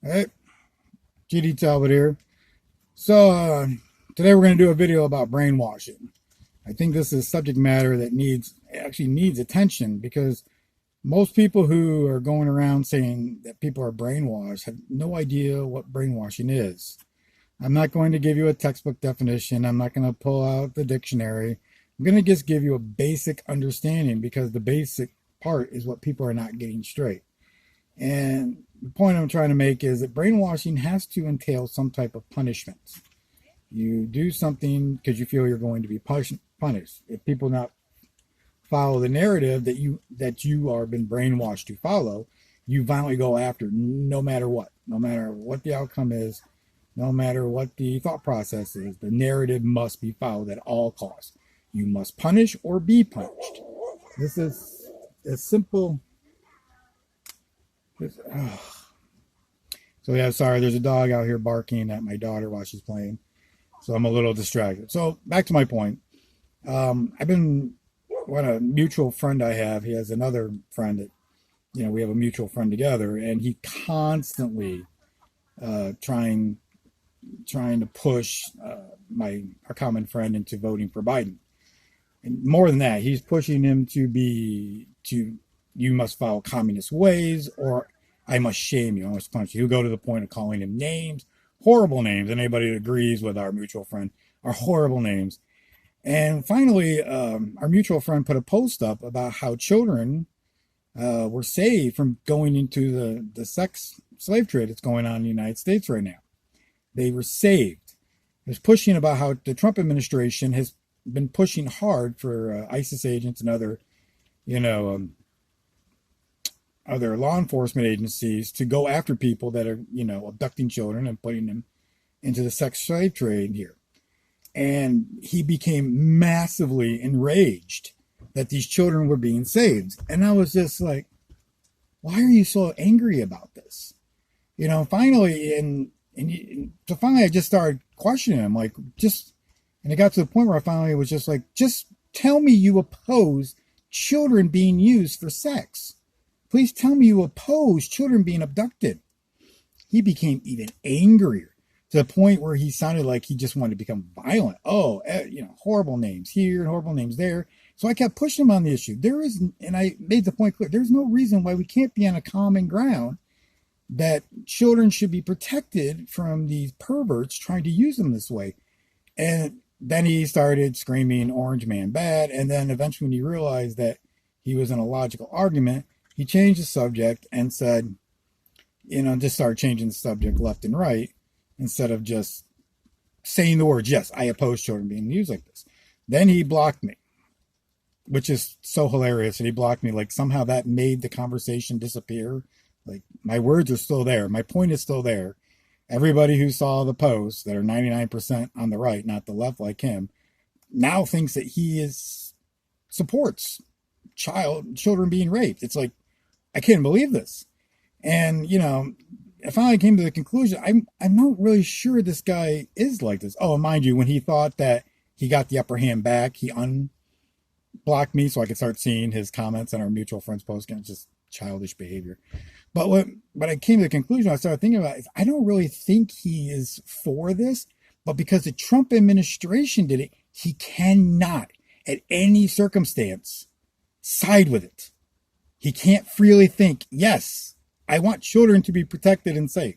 Hey, GD Talbot here. So, today we're going to do a video about brainwashing. I think this is subject matter that needs attention because most people who are going around saying that people are brainwashed have no idea what brainwashing is. I'm not going to give you a textbook definition. I'm not going to pull out the dictionary. I'm going to just give you a basic understanding because the basic part is what people are not getting straight. And the point I'm trying to make is that brainwashing has to entail some type of punishment. You do something because you feel you're going to be punished. If people not follow the narrative that you are been brainwashed to follow, you violently go after no matter what the outcome is, no matter what the thought process is. The narrative must be followed at all costs. You must punish or be punished. This is as simple. This, So yeah, sorry, there's a dog out here barking at my daughter while she's playing. So I'm a little distracted. So back to my point. I've been what a mutual friend I have. He has another friend that we have a mutual friend together, and he constantly trying to push our common friend into voting for Biden. And more than that, he's pushing him to you must follow communist ways, or I must shame you, I must punish you. He'll go to the point of calling him names, horrible names, and anybody that agrees with our mutual friend are horrible names. And finally, our mutual friend put a post up about how children were saved from going into the sex slave trade that's going on in the United States right now. They were saved. It was pushing about how the Trump administration has been pushing hard for ISIS agents and you know, um, other law enforcement agencies to go after people that are, abducting children and putting them into the sex slave trade here. And he became massively enraged that these children were being saved. And I was just like, why are you so angry about this? Finally, so finally I just started questioning him, and it got to the point where I finally was just like, just tell me you oppose children being used for sex. Please tell me you oppose children being abducted. He became even angrier to the point where he sounded like he just wanted to become violent. Oh, horrible names here and horrible names there. So I kept pushing him on the issue. And I made the point clear, there's no reason why we can't be on a common ground that children should be protected from these perverts trying to use them this way. And then he started screaming Orange Man bad. And then eventually when he realized that he was in a logical argument, he changed the subject and said, just started changing the subject left and right instead of just saying the words, yes, I oppose children being used like this. Then he blocked me, which is so hilarious. And he blocked me like somehow that made the conversation disappear. Like my words are still there. My point is still there. Everybody who saw the post that are 99% on the right, not the left like him, now thinks that supports children being raped. It's like, I can't believe this. And, I finally came to the conclusion, I'm not really sure this guy is like this. Oh, mind you, when he thought that he got the upper hand back, he unblocked me so I could start seeing his comments on our mutual friends post. It's just childish behavior. But what I came to the conclusion I started thinking about is I don't really think he is for this, but because the Trump administration did it, he cannot at any circumstance side with it. He can't freely think, yes, I want children to be protected and safe.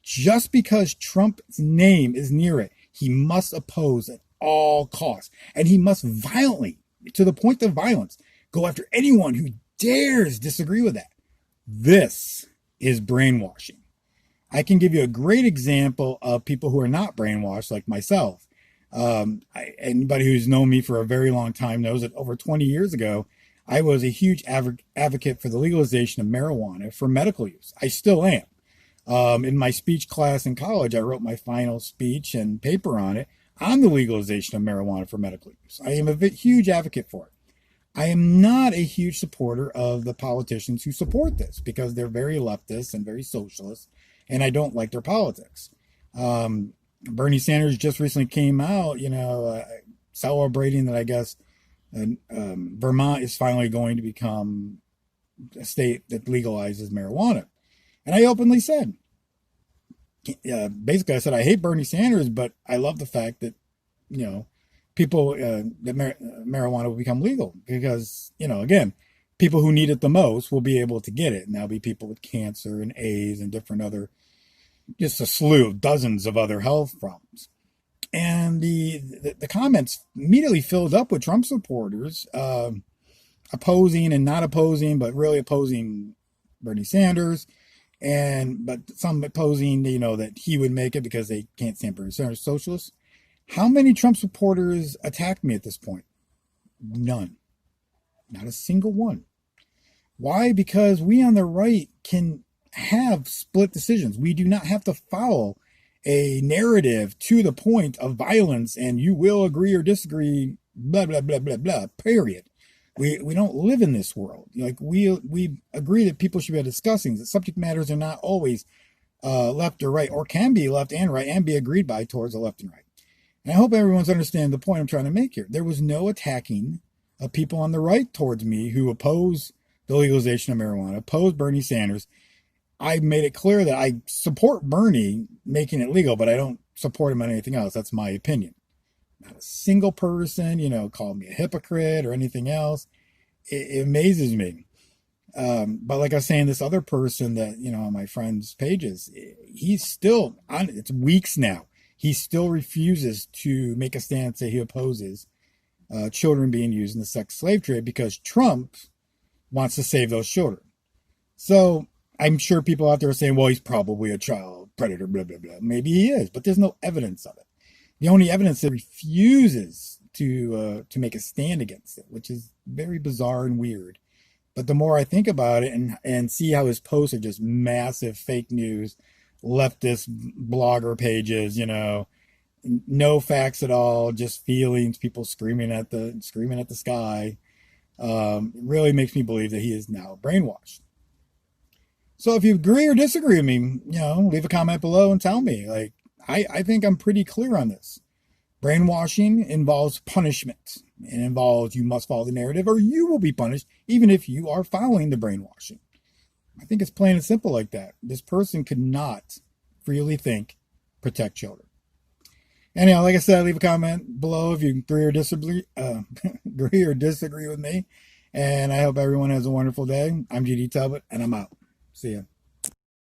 Just because Trump's name is near it, he must oppose at all costs. And he must violently, to the point of violence, go after anyone who dares disagree with that. This is brainwashing. I can give you a great example of people who are not brainwashed, like myself. Anybody who's known me for a very long time knows that over 20 years ago, I was a huge advocate for the legalization of marijuana for medical use. I still am. In my speech class in college, I wrote my final speech and paper on it on the legalization of marijuana for medical use. I am a huge advocate for it. I am not a huge supporter of the politicians who support this because they're very leftist and very socialist, and I don't like their politics. Bernie Sanders just recently came out, celebrating that I guess Vermont is finally going to become a state that legalizes marijuana. And I openly said, basically I said I hate Bernie Sanders, but I love the fact that you know people that marijuana will become legal because again, people who need it the most will be able to get it, and that'll be people with cancer and AIDS and different other, just a slew of dozens of other health problems. And the comments immediately filled up with Trump supporters, opposing and not opposing, but really opposing Bernie Sanders, and but some opposing, that he would make it because they can't stand Bernie Sanders socialists. How many Trump supporters attacked me at this point? None. Not a single one. Why? Because we on the right can have split decisions. We do not have to follow a narrative to the point of violence and you will agree or disagree, blah, blah, blah, blah, blah, period. We don't live in this world. Like we agree that people should be discussing that subject matters are not always left or right, or can be left and right and be agreed by towards the left and right. And I hope everyone's understanding the point I'm trying to make here. There was no attacking of people on the right towards me who oppose the legalization of marijuana, oppose Bernie Sanders. I made it clear that I support Bernie making it legal, but I don't support him on anything else. That's my opinion. Not a single person, called me a hypocrite or anything else. It amazes me. But like I was saying, this other person that, on my friend's pages, he's still on, it's weeks now. He still refuses to make a stance that he opposes children being used in the sex slave trade because Trump wants to save those children. So I'm sure people out there are saying, well, he's probably a child predator, blah, blah, blah. Maybe he is, but there's no evidence of it. The only evidence that refuses to make a stand against it, which is very bizarre and weird. But the more I think about it and see how his posts are just massive fake news, leftist blogger pages, no facts at all, just feelings, people screaming at the sky, it really makes me believe that he is now brainwashed. So if you agree or disagree with me, leave a comment below and tell me. Like, I think I'm pretty clear on this. Brainwashing involves punishment. It involves you must follow the narrative or you will be punished, even if you are following the brainwashing. I think it's plain and simple like that. This person could not freely think, protect children. Anyhow, like I said, leave a comment below if you agree or disagree, with me. And I hope everyone has a wonderful day. I'm GD Talbot, and I'm out. See ya.